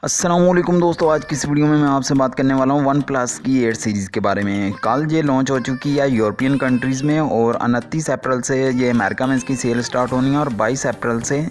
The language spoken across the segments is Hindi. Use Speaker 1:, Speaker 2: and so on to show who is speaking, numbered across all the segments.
Speaker 1: अस्सलामुअलैकुम दोस्तों, आज की इस वीडियो में मैं आपसे बात करने वाला हूँ वन प्लस की 8 सीरीज़ के बारे में। कल ये लॉन्च हो चुकी है यूरोपियन कंट्रीज़ में और 29 अप्रैल से ये अमेरिका में इसकी सेल स्टार्ट होनी है और 22 अप्रैल से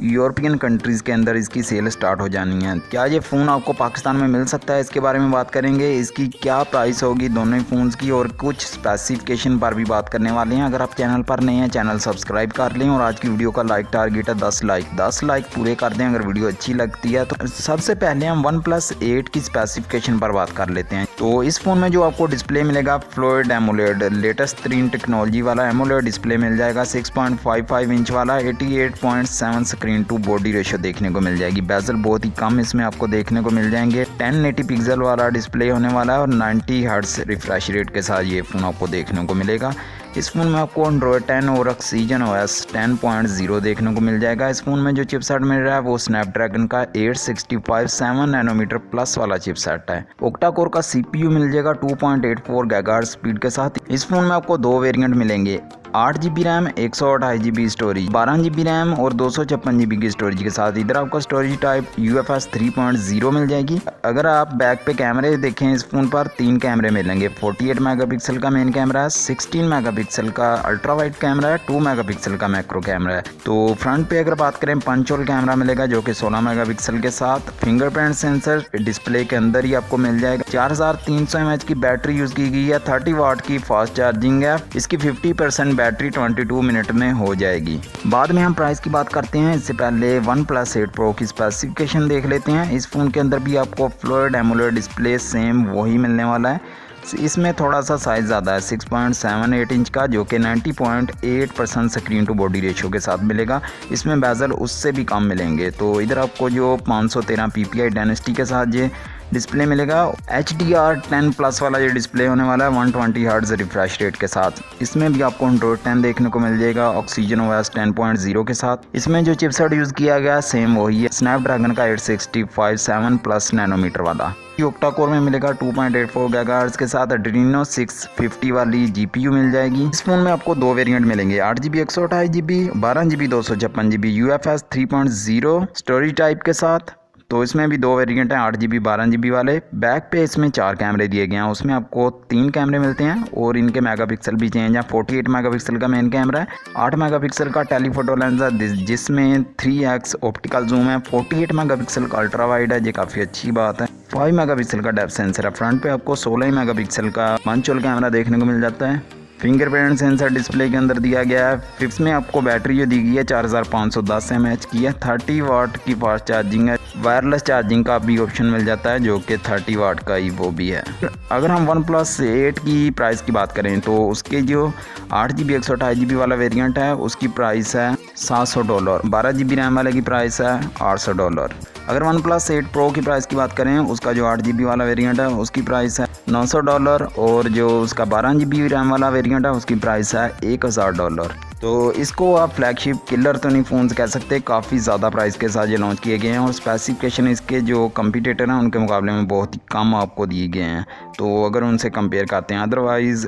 Speaker 1: यूरोपियन कंट्रीज़ के अंदर इसकी सेल स्टार्ट हो जानी है। क्या ये फ़ोन आपको पाकिस्तान में मिल सकता है, इसके बारे में बात करेंगे। इसकी क्या प्राइस होगी दोनों ही फ़ोन्स की और कुछ स्पेसिफिकेशन पर भी बात करने वाले हैं। अगर आप चैनल पर नए हैं चैनल सब्सक्राइब कर लें और आज की वीडियो का लाइक टारगेट है 10 लाइक पूरे कर दें अगर वीडियो अच्छी लगती है। तो सबसे पहले हम OnePlus 8 की स्पेसिफिकेशन पर बात कर लेते हैं। तो इस फ़ोन में जो आपको डिस्प्ले मिलेगा फ्लोइड एमोलेड लेटेस्ट 3 टेक्नोलॉजी वाला एमोलेड डिस्प्ले मिल जाएगा। 6.55 इंच वाला 88.7 स्क्रीन टू बॉडी रेशियो देखने को मिल जाएगी। बेजल बहुत ही कम इसमें आपको देखने को मिल जाएंगे। 1080 पिक्सल वाला डिस्प्ले होने वाला है और 90 हर्ट्ज रिफ्रेश रेट के साथ ये फ़ोन आपको देखने को मिलेगा। इस फ़ोन में आपको Android 10 और ऑक्सीजन OS 10.0 देखने को मिल जाएगा। इस फ़ोन में जो चिपसेट मिल रहा है वो स्नैपड्रैगन का 865 7 नैनोमीटर प्लस वाला चिपसेट है। ओक्टा कोर का CPU मिल जाएगा 2.84 गीगाहर्ट्ज स्पीड के साथ। इस फ़ोन में आपको 2 वेरिएंट मिलेंगे, 8 GB RAM 128 GB storage, 12 GB RAM और 256 GB की स्टोरेज के साथ। इधर आपको स्टोरेज टाइप UFS 3.0 मिल जाएगी। अगर आप बैक पे कैमरे देखें इस फ़ोन पर 3 कैमरे मिलेंगे। 48 मेगापिक्सल का मेन कैमरा है, 16 मेगापिक्सल का अल्ट्रा वाइड कैमरा है, 2 मेगापिक्सल का मैक्रो कैमरा है। तो फ्रंट पे अगर बात करें पंच होल कैमरा मिलेगा जो कि 16 मेगापिक्सल के साथ। फिंगरप्रिंट सेंसर डिस्प्ले के अंदर ही आपको मिल जाएगा। 4300 mAh की बैटरी यूज़ की गई है। 30 वाट की फास्ट चार्जिंग है। इसकी 50% बैटरी 22 मिनट में हो जाएगी। बाद में हम प्राइस की बात करते हैं, इससे पहले OnePlus 8 Pro की स्पेसिफिकेशन देख लेते हैं। इस फ़ोन के अंदर भी आपको फ्लोइड एमोलेड डिस्प्ले सेम वही मिलने वाला है। इसमें थोड़ा सा साइज़ ज़्यादा है 6.78 इंच का जो कि 90.8% स्क्रीन टू बॉडी रेशियो के साथ मिलेगा। इसमें बेजल उससे भी कम मिलेंगे। तो इधर आपको जो 513 PPI डेंसिटी के साथ ये डिस्प्ले मिलेगा। HDR 10 प्लस वाला ये डिस्प्ले होने वाला है 120 हर्ट्ज रिफ्रेश रेट के साथ। इसमें भी आपको Android 10 देखने को मिल जाएगा ऑक्सीजन OS 10.0 के साथ। इसमें जो चिपसेट यूज़ किया गया सेम वही है, स्नैपड्रैगन का 865 7 प्लस नैनोमीटर वाला। ओक्टा कोर में मिलेगा 2.84 गीगाहर्ट्ज के साथ। एड्रीनो 650 वाली GPU मिल जाएगी। इस फोन में आपको 2 वेरिएंट मिलेंगे, 8 GB 128 GB, 12 GB 256 GB UFS 3.0 storage type के साथ। तो इसमें भी 2 वेरिएंट हैं, 8 GB 12 GB वाले। बैक पे इसमें 4 कैमरे दिए गए हैं, उसमें आपको 3 कैमरे मिलते हैं और इनके मेगापिक्सल भी चेंज है। 48 मेगापिक्सल का मेन कैमरा है, 8 मेगापिक्सल का टेलीफोटो लेंस है जिसमें 3x ऑप्टिकल जूम है। 48 मेगापिक्सल का अल्ट्रा वाइड है, ये काफ़ी अच्छी बात है। 5 मेगापिक्सल का डेप्थ सेंसर है। फ्रंट पे आपको 16 मेगापिक्सल का पंच होल कैमरा देखने को मिल जाता है। फिंगरप्रिंट सेंसर डिस्प्ले के अंदर दिया गया है। फिफ्थ में आपको बैटरी जो दी गई है 4510 mAh की है। 30 वाट की फास्ट चार्जिंग है। वायरलेस चार्जिंग का भी ऑप्शन मिल जाता है जो कि 30 वाट का ही वो भी है। अगर हम OnePlus 8 की प्राइस की बात करें तो उसके जो 8 GB 128 GB वाला वेरिएंट है उसकी प्राइस है $700। 12 GB रैम वाले की प्राइस है $800। अगर OnePlus 8 Pro की प्राइस की बात करें उसका जो 8 GB वाला वेरिएंट है उसकी प्राइस है $900 और जो उसका 12 GB रैम वाला वेरिएंट है उसकी प्राइस है $1000। तो इसको आप फ्लैगशिप किलर तो नहीं फ़ोन्स कह सकते, काफ़ी ज़्यादा प्राइस के साथ ये लॉन्च किए गए हैं और स्पेसिफिकेशन इसके जो कंपटीटर हैं उनके मुकाबले में बहुत ही कम आपको दिए गए हैं। तो अगर उनसे कंपेयर करते हैं अदरवाइज़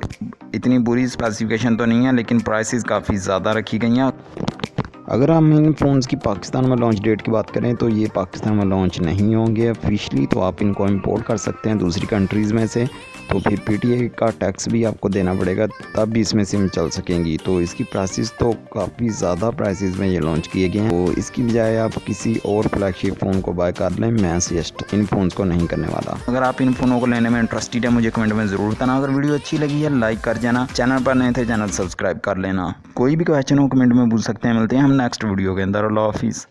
Speaker 1: इतनी बुरी स्पेसिफिकेशन तो नहीं है, लेकिन प्राइसेस काफ़ी ज़्यादा रखी गई हैं। अगर हम इन फ़ोन्स की पाकिस्तान में लॉन्च डेट की बात करें तो ये पाकिस्तान में लॉन्च नहीं होंगे ऑफिशियली, तो आप इनको इंपोर्ट कर सकते हैं दूसरी कंट्रीज़ में से। तो फिर PTA का टैक्स भी आपको देना पड़ेगा तब भी इसमें सिम चल सकेंगी। तो इसकी प्राइसेस तो काफ़ी ज़्यादा प्राइसेस में ये लॉन्च किए गए हैं। तो इसकी बजाय आप किसी और फ्लैगशिप फ़ोन को बाय कर लें, मैं सजेस्ट इन फ़ोन्स को नहीं करने वाला। अगर आप इन फ़ोनों को लेने में इंटरेस्टेड है मुझे कमेंट में ज़रूर बताना। अगर वीडियो अच्छी लगी है लाइक कर जाना, चैनल पर नए थे चैनल सब्सक्राइब कर लेना। कोई भी क्वेश्चन हो कमेंट में पूछ सकते हैं। मिलते हैं हम नेक्स्ट वीडियो के अंदर। अल्लाह हाफिज़।